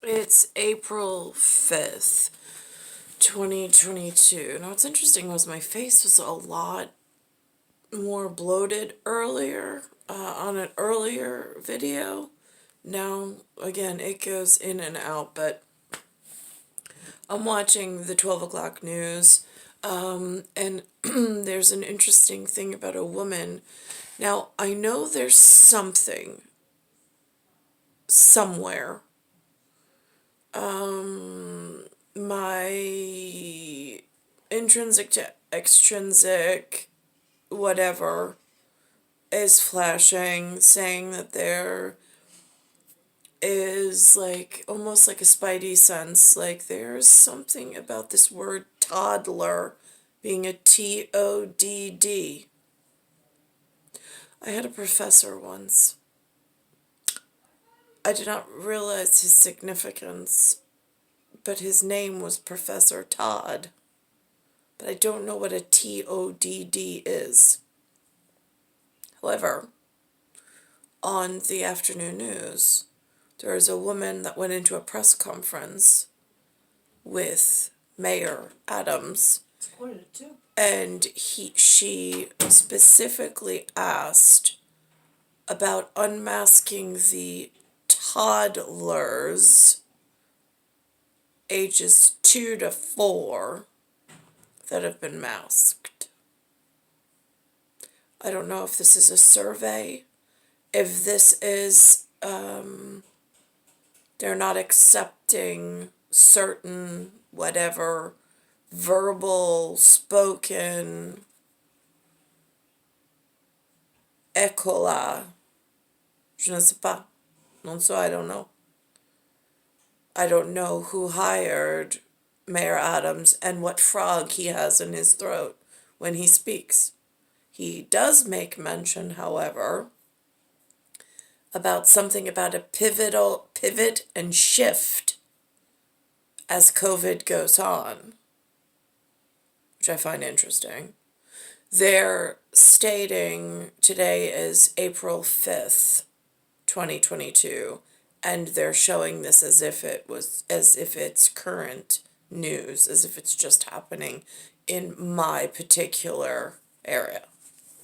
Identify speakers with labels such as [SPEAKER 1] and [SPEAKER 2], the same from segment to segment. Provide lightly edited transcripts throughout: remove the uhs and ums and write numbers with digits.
[SPEAKER 1] It's April 5th, 2022. Now, what's interesting was my face was a lot more bloated earlier, on an earlier video. Now, again, it goes in and out, but I'm watching the 12 o'clock news, and there's an interesting thing about a woman. Now, I know there's something somewhere. My intrinsic to extrinsic whatever is flashing, saying that there is like almost like a spidey sense, like there's something about this word toddler being a Todd. I had a professor once. I did not realize his significance, but his name was Professor Todd. But I don't know what a Todd is. However, on the afternoon news, there is a woman that went into a press conference with Mayor Adams.
[SPEAKER 2] It's 1:45.
[SPEAKER 1] And she specifically asked about unmasking the toddlers ages 2 to 4 that have been masked. I don't know if this is a survey, if this is, they're not accepting certain whatever verbal, spoken, écola. Je ne sais pas. Non so, I don't know. I don't know who hired Mayor Adams and what frog he has in his throat when he speaks. He does make mention, however, about something about a pivot and shift as COVID goes on, which I find interesting. They're stating today is April 5th, 2022, and they're showing this as if it's current news, as if it's just happening in my particular area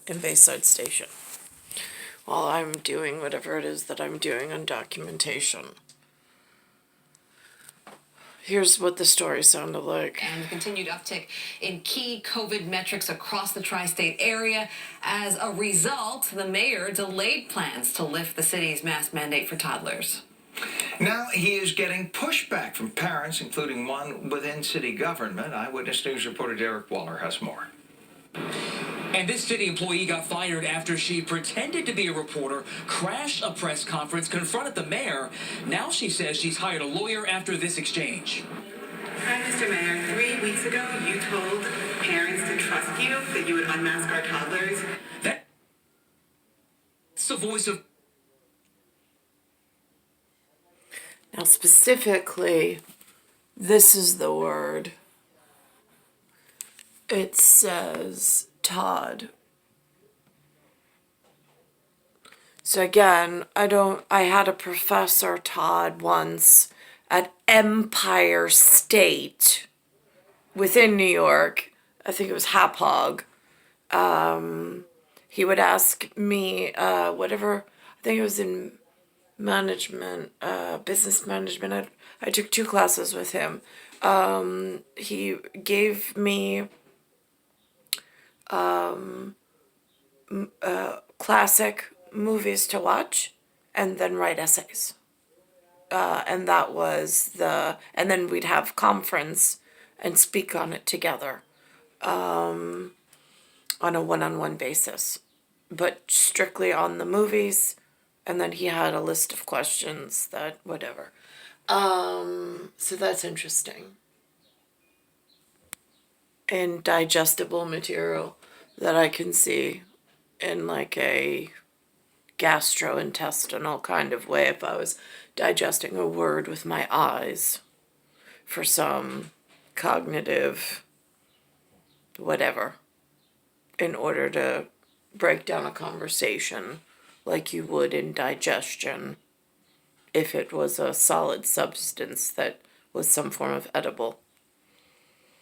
[SPEAKER 1] in Bayside Station, while I'm doing whatever it is that I'm doing on documentation. Here's what the story sounded like.
[SPEAKER 3] And the continued uptick in key COVID metrics across the tri-state area. As a result, the mayor delayed plans to lift the city's mask mandate for toddlers.
[SPEAKER 4] Now he is getting pushback from parents, including one within city government. Eyewitness News reporter Derek Waller has more.
[SPEAKER 5] And this city employee got fired after she pretended to be a reporter, crashed a press conference, confronted the mayor. Now she says she's hired a lawyer after this exchange.
[SPEAKER 6] Hi, Mr. Mayor. 3 weeks ago, you told parents to trust you, that you would unmask our toddlers.
[SPEAKER 5] That's the voice of...
[SPEAKER 1] Now, specifically, this is the word. It says Todd. So again, I had a professor, Todd, once at Empire State within New York. I think it was Hapog. He would ask me, whatever, I think it was in management, business management. I took 2 classes with him. He gave me classic movies to watch and then write essays. And that was and then we'd have conference and speak on it together, on a one-on-one basis, but strictly on the movies. And then he had a list of questions that whatever. So that's interesting. And digestible material that I can see in like a gastrointestinal kind of way if I was digesting a word with my eyes for some cognitive whatever, in order to break down a conversation like you would in digestion if it was a solid substance that was some form of edible.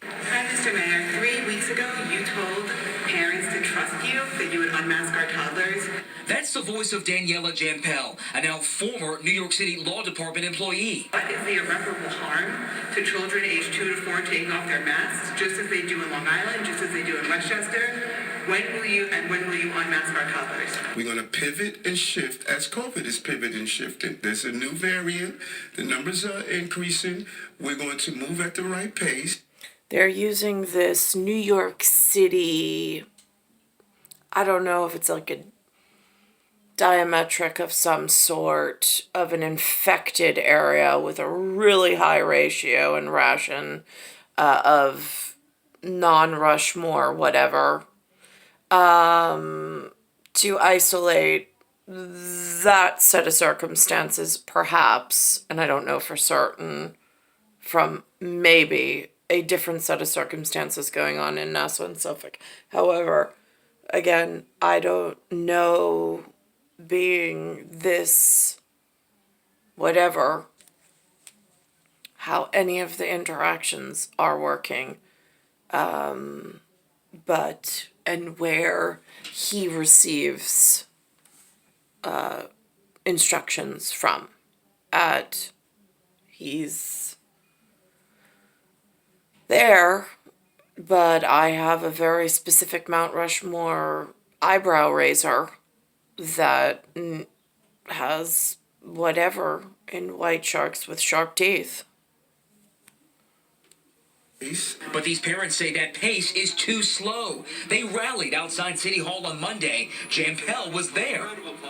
[SPEAKER 6] Hi, Mr. Mayor. 3 weeks ago, you told parents to trust you, that you would unmask our toddlers.
[SPEAKER 5] That's the voice of Daniela Jampel, a now former New York City Law Department employee.
[SPEAKER 6] What is the irreparable harm to children aged 2 to 4 taking off their masks, just as they do in Long Island, just as they do in Westchester? When will you unmask our toddlers?
[SPEAKER 2] We're going to pivot and shift as COVID is pivoting and shifting. There's a new variant. The numbers are increasing. We're going to move at the right pace.
[SPEAKER 1] They're using this New York City, I don't know if it's like a diametric of some sort of an infected area with a really high ratio and ration of non-Rushmore, whatever, to isolate that set of circumstances, perhaps, and I don't know for certain, from maybe a different set of circumstances going on in Nassau and Suffolk. However, again, I don't know, being this whatever, how any of the interactions are working, but and where he receives instructions from. He's there, but I have a very specific Mount Rushmore eyebrow raiser that has whatever in white sharks with sharp teeth.
[SPEAKER 5] But these parents say that pace is too slow. They rallied outside City Hall on Monday. Jampel was there.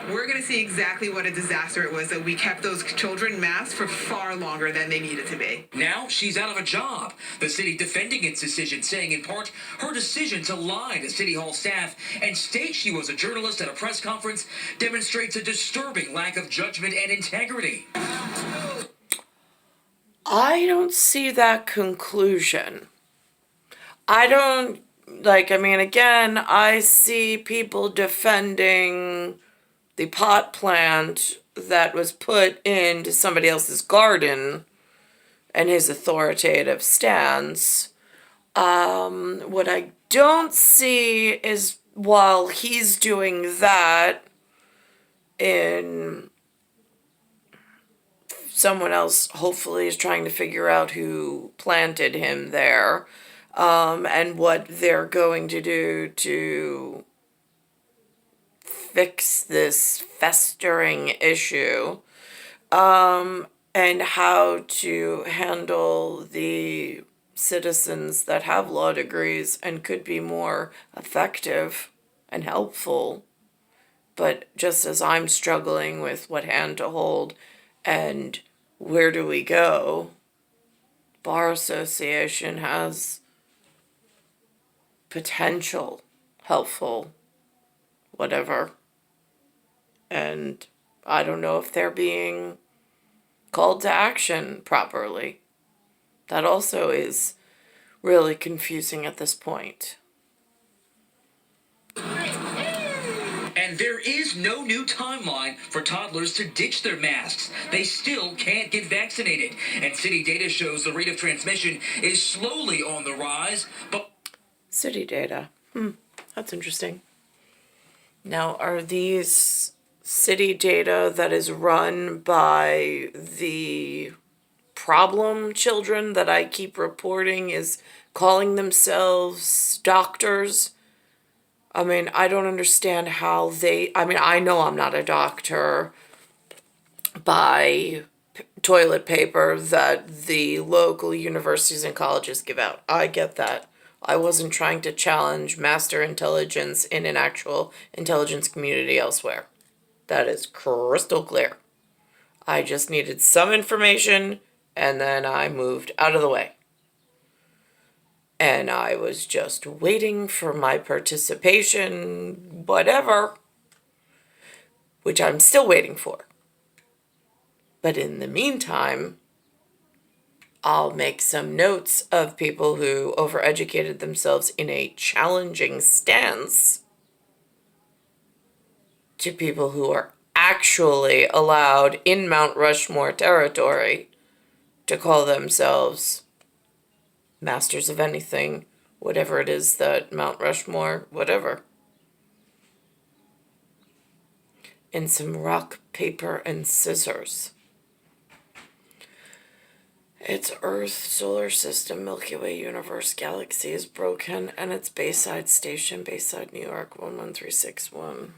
[SPEAKER 6] We're going to see exactly what a disaster it was that we kept those children masked for far longer than they needed to be.
[SPEAKER 5] Now she's out of a job. The city defending its decision, saying in part her decision to lie to City Hall staff and state she was a journalist at a press conference demonstrates a disturbing lack of judgment and integrity.
[SPEAKER 1] I don't see that conclusion. Again, I see people defending the pot plant that was put into somebody else's garden and his authoritative stance. What I don't see is, while he's doing that, in someone else hopefully is trying to figure out who planted him there, and what they're going to do to fix this festering issue, and how to handle the citizens that have law degrees and could be more effective and helpful. But just as I'm struggling with what hand to hold and where do we go, Bar Association has potential helpful whatever, and I don't know if they're being called to action properly. That also is really confusing at this point.
[SPEAKER 5] And there is no new timeline for toddlers to ditch their masks. They still can't get vaccinated. And city data shows the rate of transmission is slowly on the rise. But
[SPEAKER 1] City data. That's interesting. Now, are these city data that is run by the problem children that I keep reporting is calling themselves doctors? I don't understand how I know I'm not a doctor by toilet paper that the local universities and colleges give out. I get that. I wasn't trying to challenge master intelligence in an actual intelligence community elsewhere. That is crystal clear. I just needed some information, and then I moved out of the way. And I was just waiting for my participation, whatever, which I'm still waiting for. But in the meantime, I'll make some notes of people who overeducated themselves in a challenging stance to people who are actually allowed in Mount Rushmore territory to call themselves masters of anything, whatever it is that Mount Rushmore, whatever. And some rock, paper, and scissors. Its Earth, solar system, Milky Way, universe, galaxy is broken, and its Bayside station, Bayside, New York, 11361.